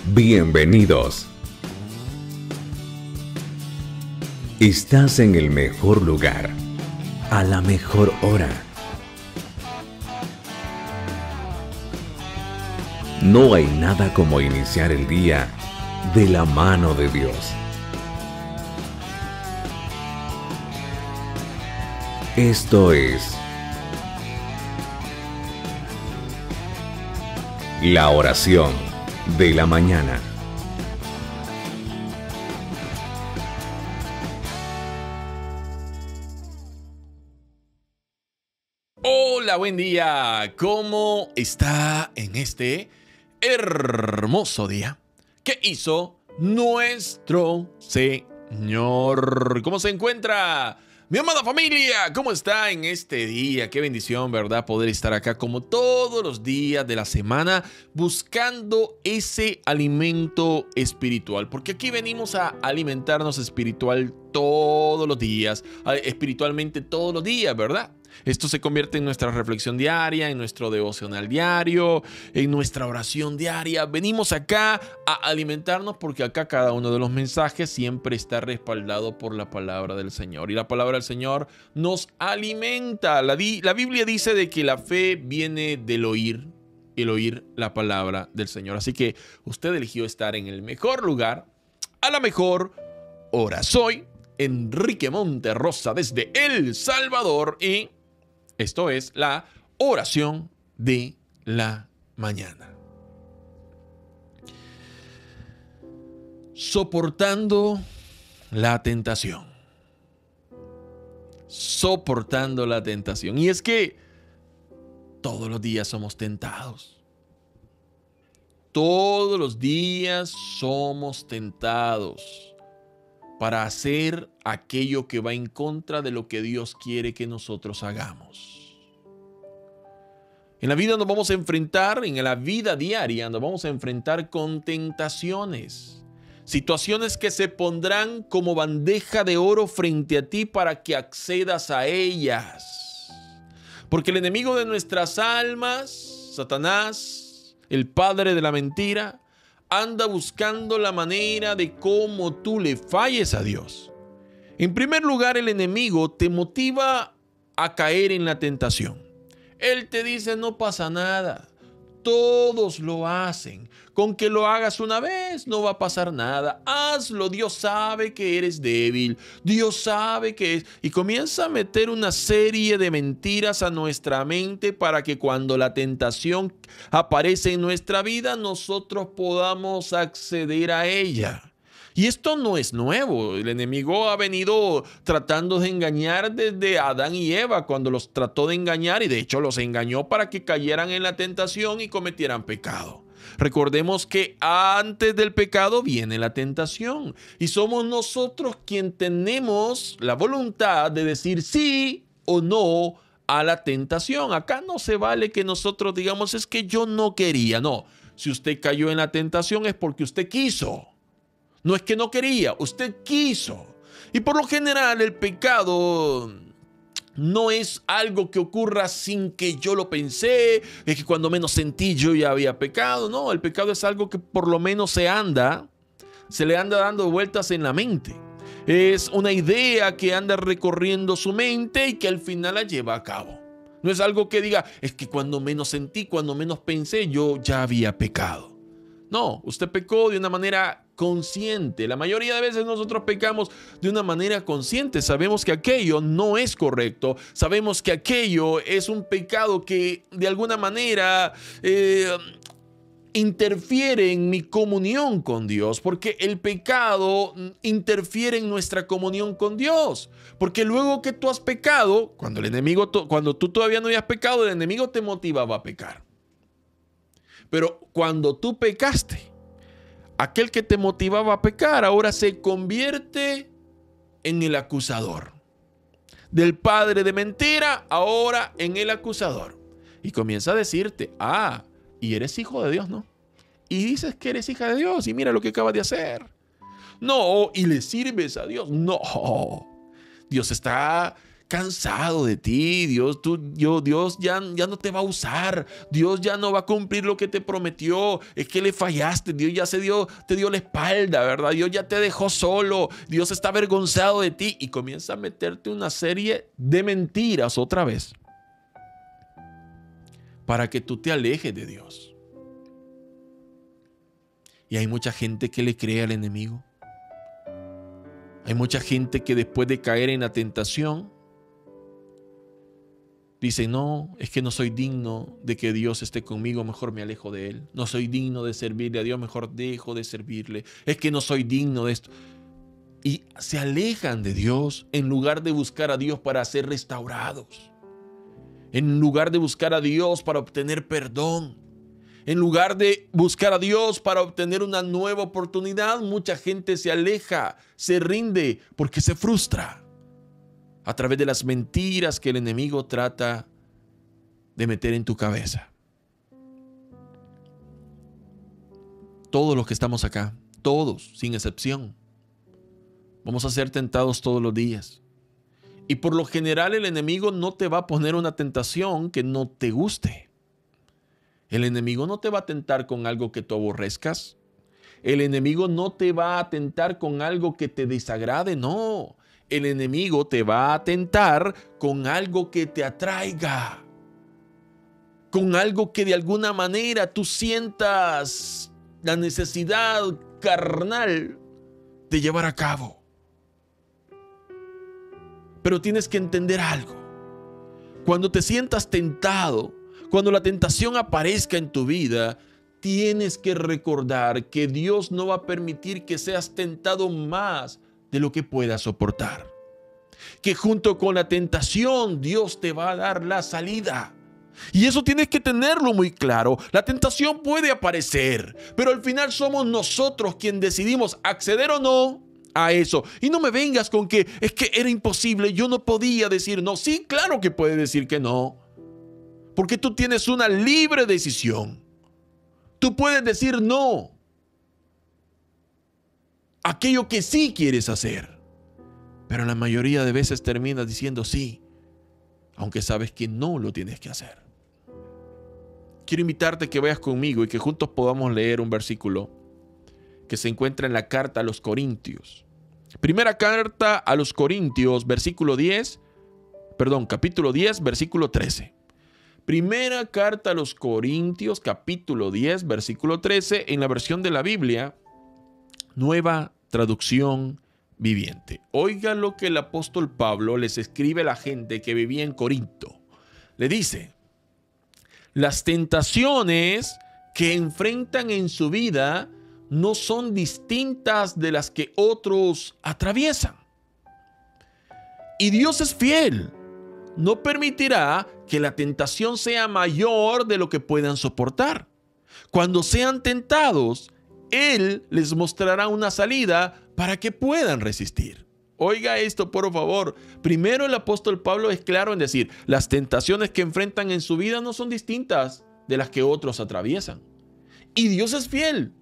Bienvenidos. Estás en el mejor lugar, a la mejor hora. No hay nada como iniciar el día de la mano de Dios. Esto es la oración de la mañana. Hola, buen día. ¿Cómo está en este hermoso día que hizo nuestro Señor? ¿Cómo se encuentra mi amada familia? ¿Cómo está en este día? Qué bendición, ¿verdad? Poder estar acá como todos los días de la semana buscando ese alimento espiritual. Porque aquí venimos a alimentarnos espiritual todos los días, espiritualmente todos los días, ¿verdad? Esto se convierte en nuestra reflexión diaria, en nuestro devocional diario, en nuestra oración diaria. Venimos acá a alimentarnos porque acá cada uno de los mensajes siempre está respaldado por la palabra del Señor. Y la palabra del Señor nos alimenta. La Biblia dice de que la fe viene del oír, el oír la palabra del Señor. Así que usted eligió estar en el mejor lugar, a la mejor hora. Soy Enrique Monterrosa desde El Salvador y esto es la oración de la mañana. Soportando la tentación. Soportando la tentación. Y es que todos los días somos tentados. Todos los días somos tentados para hacer aquello que va en contra de lo que Dios quiere que nosotros hagamos. En la vida nos vamos a enfrentar, en la vida diaria nos vamos a enfrentar con tentaciones. Situaciones que se pondrán como bandeja de oro frente a ti para que accedas a ellas. Porque el enemigo de nuestras almas, Satanás, el padre de la mentira, anda buscando la manera de cómo tú le falles a Dios. En primer lugar, el enemigo te motiva a caer en la tentación. Él te dice, no pasa nada. Todos lo hacen. Con que lo hagas una vez no va a pasar nada. Hazlo. Dios sabe que eres débil. Dios sabe que es. Y comienza a meter una serie de mentiras a nuestra mente para que cuando la tentación aparece en nuestra vida, nosotros podamos acceder a ella. Y esto no es nuevo. El enemigo ha venido tratando de engañar desde Adán y Eva cuando los trató de engañar y de hecho los engañó para que cayeran en la tentación y cometieran pecado. Recordemos que antes del pecado viene la tentación y somos nosotros quien tenemos la voluntad de decir sí o no a la tentación. Acá no se vale que nosotros digamos es que yo no quería. No, si usted cayó en la tentación es porque usted quiso. No es que no quería, usted quiso. Y por lo general el pecado no es algo que ocurra sin que yo lo pensé, es que cuando menos sentí yo ya había pecado. No, el pecado es algo que por lo menos se le anda dando vueltas en la mente. Es una idea que anda recorriendo su mente y que al final la lleva a cabo. No es algo que diga, es que cuando menos sentí, cuando menos pensé, yo ya había pecado. No, usted pecó de una manera consciente. La mayoría de veces nosotros pecamos de una manera consciente. Sabemos que aquello no es correcto. Sabemos que aquello es un pecado que de alguna manera interfiere en mi comunión con Dios. Porque el pecado interfiere en nuestra comunión con Dios. Porque luego que tú has pecado, cuando tú todavía no habías pecado, el enemigo te motivaba a pecar. Pero cuando tú pecaste, aquel que te motivaba a pecar ahora se convierte en el acusador. Del padre de mentira, ahora en el acusador. Y comienza a decirte, y eres hijo de Dios, ¿no? Y dices que eres hija de Dios y mira lo que acabas de hacer. No, y le sirves a Dios. No, Dios está cansado de ti. Dios ya no te va a usar. Dios ya no va a cumplir lo que te prometió. Es que le fallaste. Dios ya te dio la espalda, ¿verdad? Dios ya te dejó solo. Dios está avergonzado de ti. Y comienza a meterte una serie de mentiras otra vez para que tú te alejes de Dios. Y hay mucha gente que le cree al enemigo. Hay mucha gente que después de caer en la tentación dice: no, es que no soy digno de que Dios esté conmigo, mejor me alejo de Él. No soy digno de servirle a Dios, mejor dejo de servirle. Es que no soy digno de esto. Y se alejan de Dios en lugar de buscar a Dios para ser restaurados. En lugar de buscar a Dios para obtener perdón. En lugar de buscar a Dios para obtener una nueva oportunidad, mucha gente se aleja, se rinde porque se frustra a través de las mentiras que el enemigo trata de meter en tu cabeza. Todos los que estamos acá, todos, sin excepción, vamos a ser tentados todos los días. Y por lo general el enemigo no te va a poner una tentación que no te guste. El enemigo no te va a tentar con algo que tú aborrezcas. El enemigo no te va a tentar con algo que te desagrade, no. El enemigo te va a tentar con algo que te atraiga. Con algo que de alguna manera tú sientas la necesidad carnal de llevar a cabo. Pero tienes que entender algo. Cuando te sientas tentado, cuando la tentación aparezca en tu vida, tienes que recordar que Dios no va a permitir que seas tentado más de lo que puedas soportar. Que junto con la tentación, Dios te va a dar la salida. Y eso tienes que tenerlo muy claro. La tentación puede aparecer, pero al final somos nosotros quien decidimos acceder o no a eso. Y no me vengas con que es que era imposible, yo no podía decir no. Sí, claro que puedes decir que no. Porque tú tienes una libre decisión. Tú puedes decir no a aquello que sí quieres hacer. Pero la mayoría de veces terminas diciendo sí, aunque sabes que no lo tienes que hacer. Quiero invitarte a que vayas conmigo y que juntos podamos leer un versículo que se encuentra en la carta a los Corintios. Primera carta a los Corintios, capítulo 10, versículo 13. Primera carta a los Corintios, capítulo 10, versículo 13, en la versión de la Biblia, Nueva Traducción Viviente. Oiga lo que el apóstol Pablo les escribe a la gente que vivía en Corinto. Le dice: las tentaciones que enfrentan en su vida no son distintas de las que otros atraviesan. Y Dios es fiel. No permitirá que la tentación sea mayor de lo que puedan soportar. Cuando sean tentados, Él les mostrará una salida para que puedan resistir. Oiga esto, por favor. Primero, el apóstol Pablo es claro en decir: las tentaciones que enfrentan en su vida no son distintas de las que otros atraviesan. Y Dios es fiel.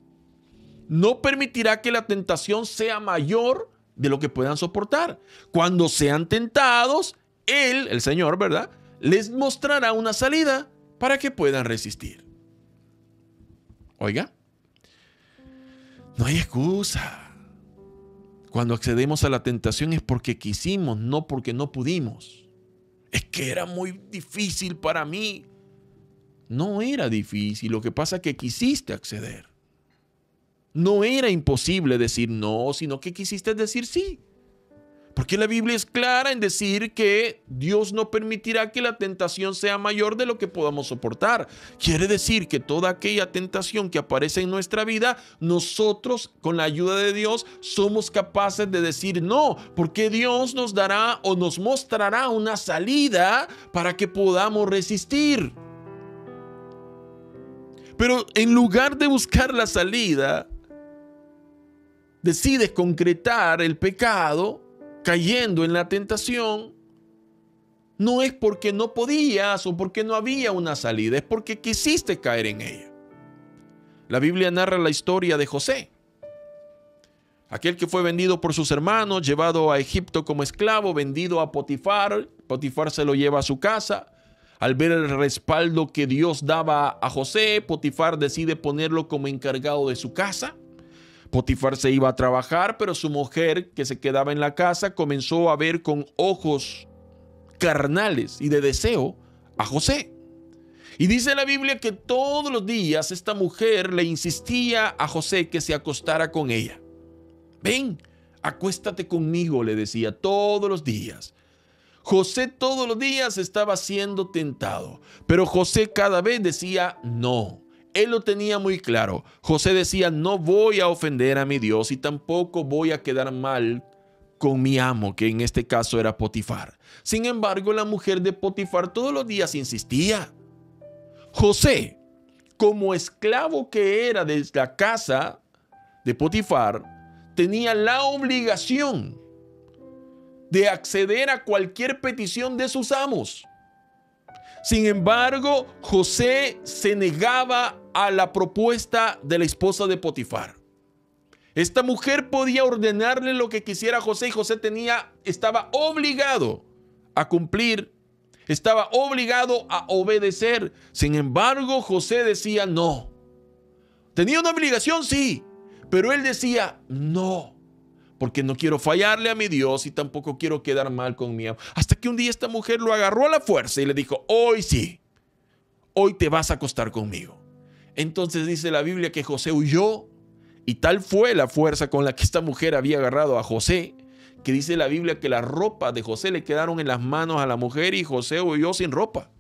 No permitirá que la tentación sea mayor de lo que puedan soportar. Cuando sean tentados, Él, el Señor, ¿verdad?, les mostrará una salida para que puedan resistir. Oiga, no hay excusa. Cuando accedemos a la tentación es porque quisimos, no porque no pudimos. Es que era muy difícil para mí. No era difícil, lo que pasa es que quisiste acceder. No era imposible decir no, sino que quisiste decir sí. Porque la Biblia es clara en decir que Dios no permitirá que la tentación sea mayor de lo que podamos soportar. Quiere decir que toda aquella tentación que aparece en nuestra vida, nosotros, con la ayuda de Dios, somos capaces de decir no, porque Dios nos dará o nos mostrará una salida para que podamos resistir. Pero en lugar de buscar la salida, decides concretar el pecado cayendo en la tentación. No es porque no podías o porque no había una salida, es porque quisiste caer en ella. La Biblia narra la historia de José. aquel que fue vendido por sus hermanos, llevado a Egipto como esclavo, vendido a Potifar. Potifar se lo lleva a su casa. Al ver el respaldo que Dios daba a José, Potifar decide ponerlo como encargado de su casa. Potifar se iba a trabajar, pero su mujer, que se quedaba en la casa, comenzó a ver con ojos carnales y de deseo a José. Y dice la Biblia que todos los días esta mujer le insistía a José que se acostara con ella. Ven, acuéstate conmigo, le decía todos los días. José todos los días estaba siendo tentado, pero José cada vez decía no. Él lo tenía muy claro. José decía, no voy a ofender a mi Dios y tampoco voy a quedar mal con mi amo, que en este caso era Potifar. Sin embargo, la mujer de Potifar todos los días insistía. José, como esclavo que era de la casa de Potifar, tenía la obligación de acceder a cualquier petición de sus amos. Sin embargo, José se negaba a la propuesta de la esposa de Potifar. Esta mujer podía ordenarle lo que quisiera a José y José estaba obligado a cumplir, estaba obligado a obedecer. Sin embargo, José decía no. Tenía una obligación, sí, pero él decía no, porque no quiero fallarle a mi Dios y tampoco quiero quedar mal con mi amo. Hasta que un día esta mujer lo agarró a la fuerza y le dijo, hoy sí, hoy te vas a acostar conmigo. Entonces dice la Biblia que José huyó y tal fue la fuerza con la que esta mujer había agarrado a José, que dice la Biblia que las ropas de José le quedaron en las manos a la mujer y José huyó sin ropa.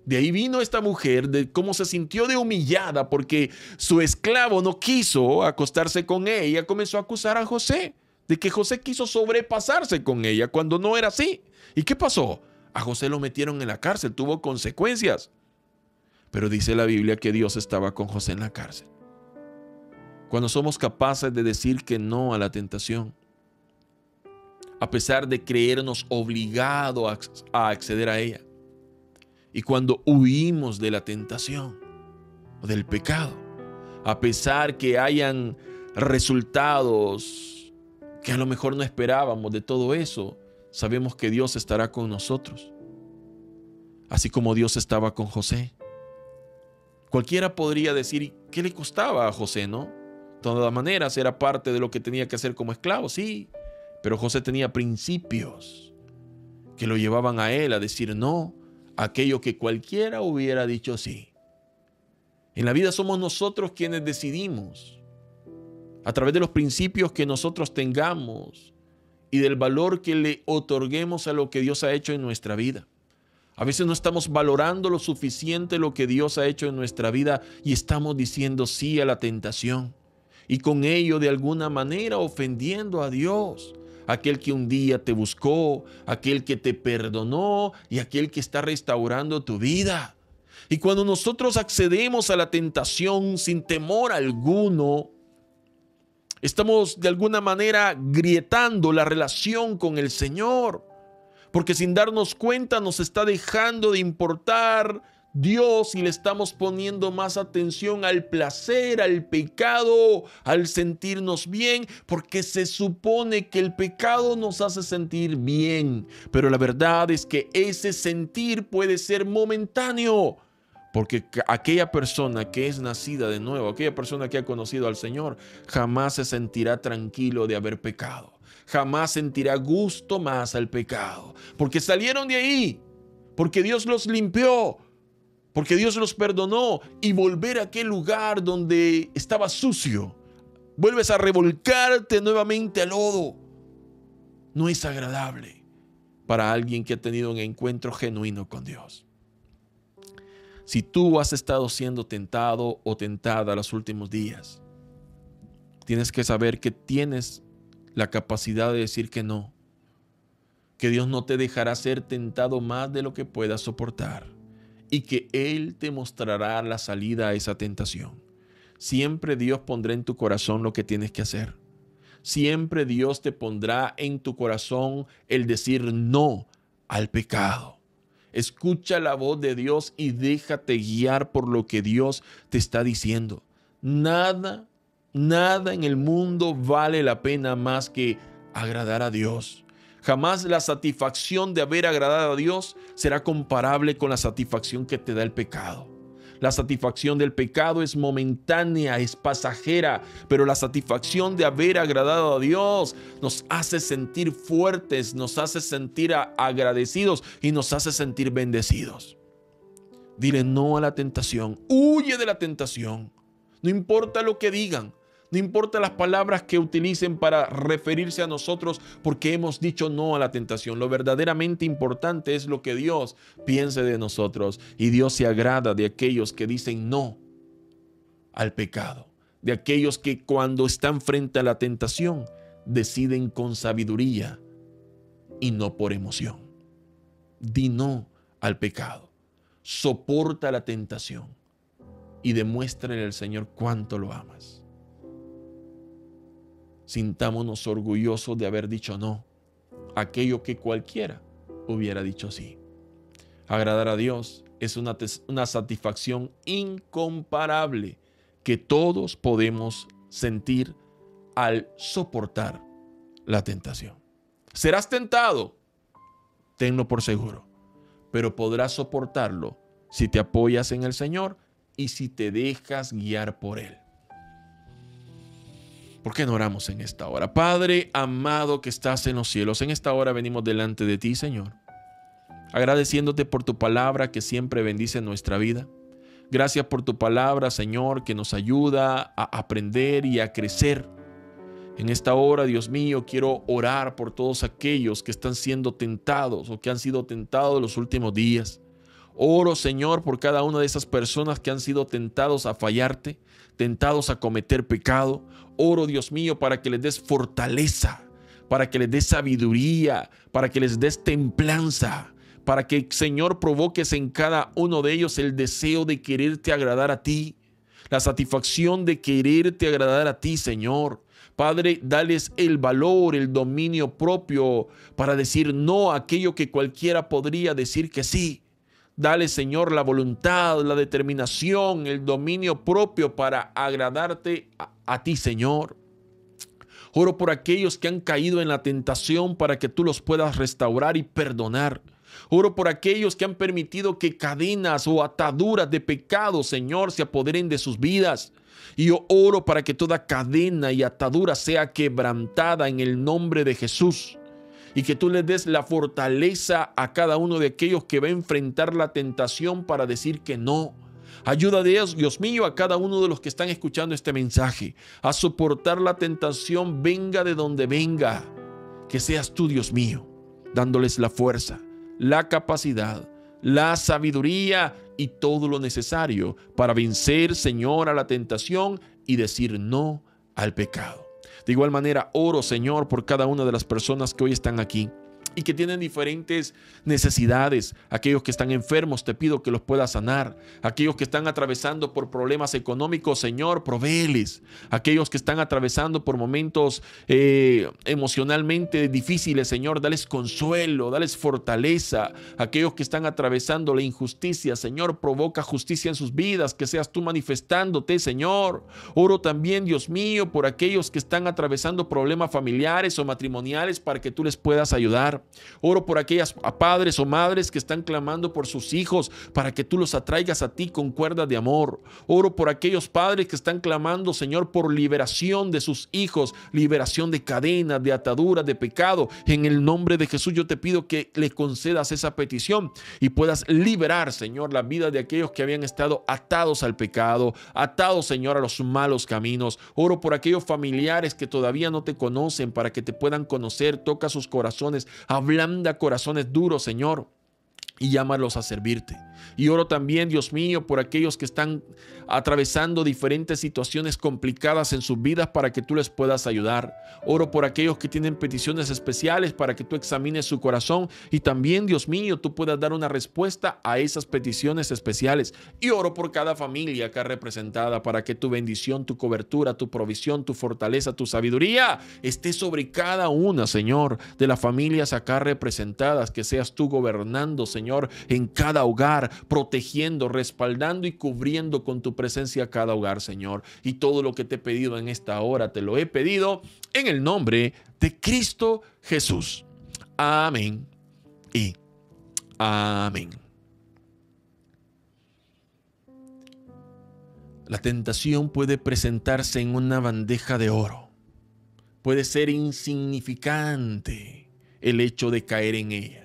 De ahí vino esta mujer, de cómo se sintió de humillada porque su esclavo no quiso acostarse con ella. Comenzó a acusar a José de que José quiso sobrepasarse con ella cuando no era así. ¿Y qué pasó? A José lo metieron en la cárcel, tuvo consecuencias. Pero dice la Biblia que Dios estaba con José en la cárcel. Cuando somos capaces de decir que no a la tentación, a pesar de creernos obligados a acceder a ella, y cuando huimos de la tentación o del pecado, a pesar que hayan resultados que a lo mejor no esperábamos de todo eso, sabemos que Dios estará con nosotros, así como Dios estaba con José. Cualquiera podría decir, ¿qué le costaba a José, no? De todas maneras, era parte de lo que tenía que hacer como esclavo, sí, pero José tenía principios que lo llevaban a él a decir no, aquello que cualquiera hubiera dicho sí. En la vida somos nosotros quienes decidimos, a través de los principios que nosotros tengamos y del valor que le otorguemos a lo que Dios ha hecho en nuestra vida. A veces no estamos valorando lo suficiente lo que Dios ha hecho en nuestra vida y estamos diciendo sí a la tentación y con ello de alguna manera ofendiendo a Dios, aquel que un día te buscó, aquel que te perdonó y aquel que está restaurando tu vida. Y cuando nosotros accedemos a la tentación sin temor alguno, estamos de alguna manera grietando la relación con el Señor, porque sin darnos cuenta nos está dejando de importar Dios y le estamos poniendo más atención al placer, al pecado, al sentirnos bien, porque se supone que el pecado nos hace sentir bien, pero la verdad es que ese sentir puede ser momentáneo, porque aquella persona que es nacida de nuevo, aquella persona que ha conocido al Señor, jamás se sentirá tranquilo de haber pecado, jamás sentirá gusto más al pecado, porque salieron de ahí, porque Dios los limpió, porque Dios los perdonó, y volver a aquel lugar donde estaba sucio, vuelves a revolcarte nuevamente al lodo, no es agradable para alguien que ha tenido un encuentro genuino con Dios. Si tú has estado siendo tentado o tentada los últimos días, tienes que saber que tienes la capacidad de decir que no, que Dios no te dejará ser tentado más de lo que puedas soportar, y que Él te mostrará la salida a esa tentación. Siempre Dios pondrá en tu corazón lo que tienes que hacer. Siempre Dios te pondrá en tu corazón el decir no al pecado. Escucha la voz de Dios y déjate guiar por lo que Dios te está diciendo. Nada Nada en el mundo vale la pena más que agradar a Dios. Jamás la satisfacción de haber agradado a Dios será comparable con la satisfacción que te da el pecado. La satisfacción del pecado es momentánea, es pasajera, pero la satisfacción de haber agradado a Dios nos hace sentir fuertes, nos hace sentir agradecidos y nos hace sentir bendecidos. Dile no a la tentación, huye de la tentación. No importa lo que digan, no importa las palabras que utilicen para referirse a nosotros, porque hemos dicho no a la tentación. Lo verdaderamente importante es lo que Dios piense de nosotros. Y Dios se agrada de aquellos que dicen no al pecado, de aquellos que cuando están frente a la tentación deciden con sabiduría y no por emoción. Di no al pecado, soporta la tentación y demuéstrale al Señor cuánto lo amas. Sintámonos orgullosos de haber dicho no a aquello que cualquiera hubiera dicho sí. Agradar a Dios es una satisfacción incomparable que todos podemos sentir al soportar la tentación. Serás tentado, tenlo por seguro, pero podrás soportarlo si te apoyas en el Señor y si te dejas guiar por Él. ¿Por qué no oramos en esta hora? Padre amado que estás en los cielos, en esta hora venimos delante de ti, Señor, agradeciéndote por tu palabra que siempre bendice nuestra vida. Gracias por tu palabra, Señor, que nos ayuda a aprender y a crecer. En esta hora, Dios mío, quiero orar por todos aquellos que están siendo tentados o que han sido tentados los últimos días. Oro, Señor, por cada una de esas personas que han sido tentados a fallarte, tentados a cometer pecado. Oro, Dios mío, para que les des fortaleza, para que les des sabiduría, para que les des templanza, para que, Señor, provoques en cada uno de ellos el deseo de quererte agradar a ti, la satisfacción de quererte agradar a ti, Señor. Padre, dales el valor, el dominio propio para decir no a aquello que cualquiera podría decir que sí. Dale, Señor, la voluntad, la determinación, el dominio propio para agradarte a ti, Señor. Oro por aquellos que han caído en la tentación para que tú los puedas restaurar y perdonar. Oro por aquellos que han permitido que cadenas o ataduras de pecado, Señor, se apoderen de sus vidas. Y yo oro para que toda cadena y atadura sea quebrantada en el nombre de Jesús. Y que tú le des la fortaleza a cada uno de aquellos que va a enfrentar la tentación para decir que no. Ayuda a Dios mío, a cada uno de los que están escuchando este mensaje a soportar la tentación, venga de donde venga. Que seas tú, Dios mío, dándoles la fuerza, la capacidad, la sabiduría y todo lo necesario para vencer, Señor, a la tentación y decir no al pecado. De igual manera, oro, Señor, por cada una de las personas que hoy están aquí y que tienen diferentes necesidades. Aquellos que están enfermos, te pido que los puedas sanar. Aquellos que están atravesando por problemas económicos, Señor, provéeles. Aquellos que están atravesando por momentos emocionalmente difíciles, Señor, dales consuelo, dales fortaleza. Aquellos que están atravesando la injusticia, Señor, provoca justicia en sus vidas, que seas tú manifestándote, Señor. Oro también, Dios mío, por aquellos que están atravesando problemas familiares o matrimoniales para que tú les puedas ayudar. Oro por aquellas padres o madres que están clamando por sus hijos para que tú los atraigas a ti con cuerdas de amor. Oro por aquellos padres que están clamando, Señor, por liberación de sus hijos, liberación de cadenas, de ataduras, de pecado. En el nombre de Jesús yo te pido que le concedas esa petición y puedas liberar, Señor, la vida de aquellos que habían estado atados al pecado, atados, Señor, a los malos caminos. Oro por aquellos familiares que todavía no te conocen para que te puedan conocer. Toca sus corazones, ablanda corazones duros, Señor, y llámalos a servirte. Y oro también, Dios mío, por aquellos que están atravesando diferentes situaciones complicadas en sus vidas para que tú les puedas ayudar. Oro por aquellos que tienen peticiones especiales para que tú examines su corazón y también, Dios mío, tú puedas dar una respuesta a esas peticiones especiales. Y oro por cada familia acá representada para que tu bendición, tu cobertura, tu provisión, tu fortaleza, tu sabiduría esté sobre cada una, Señor, de las familias acá representadas, que seas tú gobernando, Señor, Señor, en cada hogar, protegiendo, respaldando y cubriendo con tu presencia cada hogar, Señor. Y todo lo que te he pedido en esta hora, te lo he pedido en el nombre de Cristo Jesús. Amén y amén. La tentación puede presentarse en una bandeja de oro. Puede ser insignificante el hecho de caer en ella.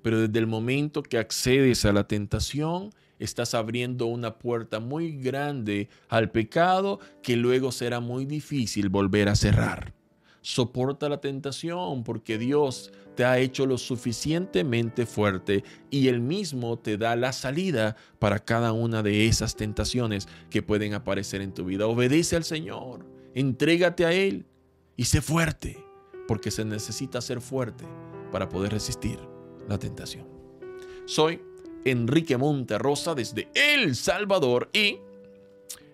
Pero desde el momento que accedes a la tentación, estás abriendo una puerta muy grande al pecado que luego será muy difícil volver a cerrar. Soporta la tentación porque Dios te ha hecho lo suficientemente fuerte y Él mismo te da la salida para cada una de esas tentaciones que pueden aparecer en tu vida. Obedece al Señor, entrégate a Él y sé fuerte, porque se necesita ser fuerte para poder resistir la tentación. Soy Enrique Monterrosa desde El Salvador y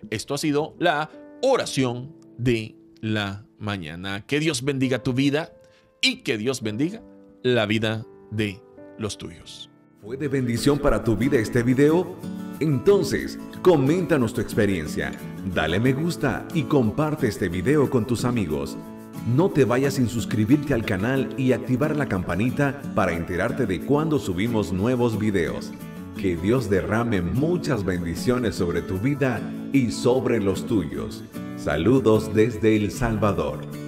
esto ha sido la oración de la mañana. Que Dios bendiga tu vida y que Dios bendiga la vida de los tuyos. ¿Fue de bendición para tu vida este video? Entonces, coméntanos tu experiencia, dale me gusta y comparte este video con tus amigos. No te vayas sin suscribirte al canal y activar la campanita para enterarte de cuando subimos nuevos videos. Que Dios derrame muchas bendiciones sobre tu vida y sobre los tuyos. Saludos desde El Salvador.